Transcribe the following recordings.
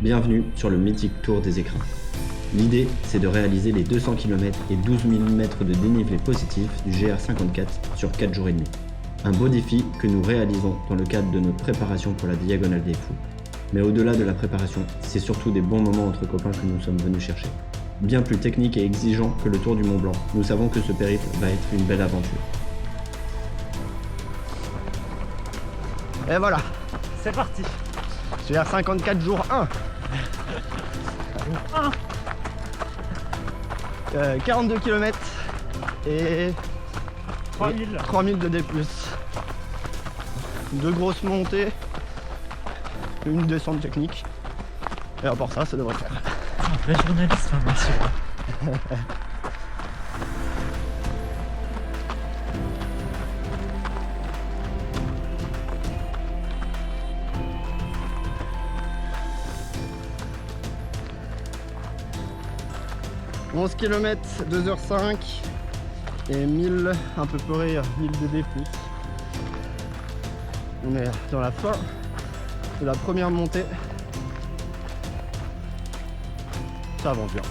Bienvenue sur le mythique Tour des Écrins. L'idée, c'est de réaliser les 200 km et 12 000 mètres de dénivelé positif du GR54 sur 4 jours et demi. Un beau défi que nous réalisons dans le cadre de notre préparation pour la Diagonale des Fous. Mais au-delà de la préparation, c'est surtout des bons moments entre copains que nous sommes venus chercher. Bien plus technique et exigeant que le Tour du Mont Blanc, nous savons que ce périple va être une belle aventure. Et voilà, C'est parti. GR54 jour 1. Jour 1. 42 km et 3000. de D+. Deux grosses montées, une descente technique. Et à part ça, ça devrait faire. Un vrai journaliste, hein, monsieur. 11 km, 2h05 et 1000, à peu près 1000 de D+. On est dans la fin de la première montée. Ça avance bien.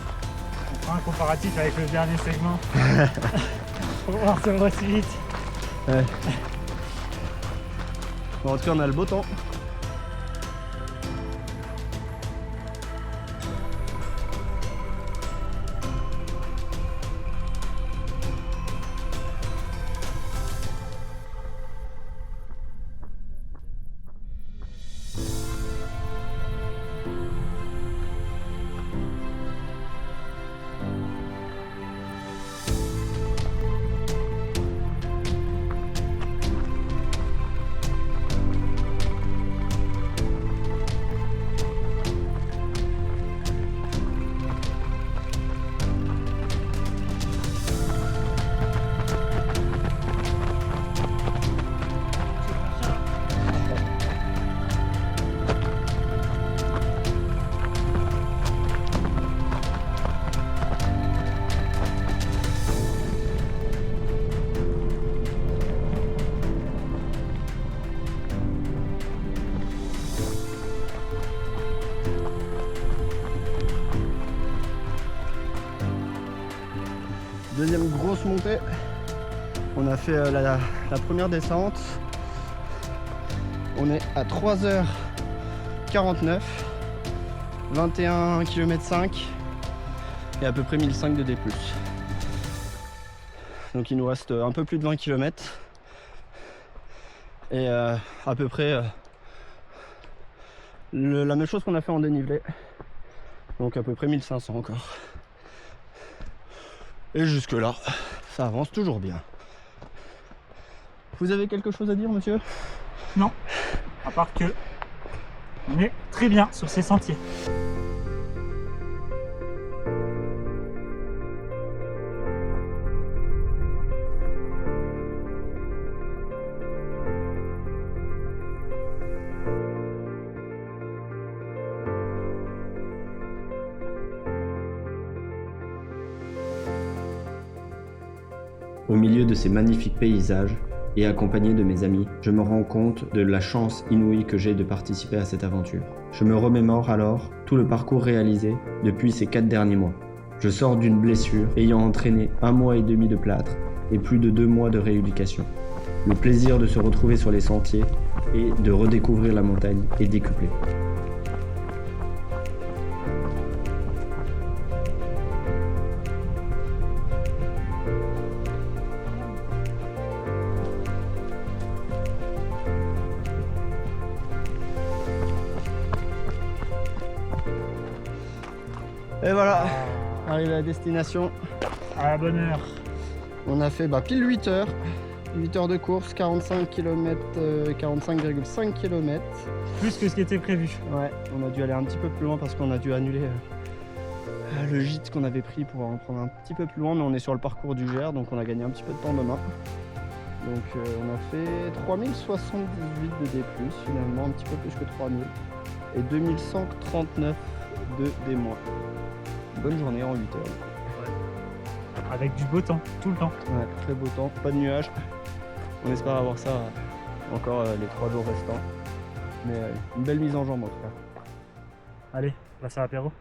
On fera un comparatif avec le dernier segment. Pour voir si on va si vite. Ouais. Bon, en tout cas, on a le beau temps. Deuxième grosse montée, on a fait la première descente, on est à 3h49, 21 km 5 et à peu près 1005 de D+. Donc il nous reste un peu plus de 20 km et à peu près la même chose qu'on a fait en dénivelé, donc à peu près 1500 encore. Et jusque là, ça avance toujours bien. Vous avez quelque chose à dire, monsieur? Non, à part que on est très bien sur ces sentiers. Au milieu de ces magnifiques paysages, et accompagné de mes amis, je me rends compte de la chance inouïe que j'ai de participer à cette aventure. Je me remémore alors tout le parcours réalisé depuis ces 4 derniers mois. Je sors d'une blessure ayant entraîné 1 mois et demi de plâtre et plus de 2 mois de rééducation. Le plaisir de se retrouver sur les sentiers et de redécouvrir la montagne est décuplé. Et voilà, arrivé à destination. À la bonne heure. On a fait pile 8 heures. 8 heures de course, 45 km, 45,5 km. Plus que ce qui était prévu. Ouais, on a dû aller un petit peu plus loin parce qu'on a dû annuler le gîte qu'on avait pris pour en prendre un petit peu plus loin, mais on est sur le parcours du GR, donc on a gagné un petit peu de temps demain. Donc on a fait 3078 de D+, finalement, un petit peu plus que 3000. Et 2139 de D-. Bonne journée en 8 heures. Avec du beau temps, tout le temps. Ouais, très beau temps, pas de nuages. On espère avoir ça encore les 3 jours restants. Mais une belle mise en jambe en tout cas. Allez, place à l'apéro.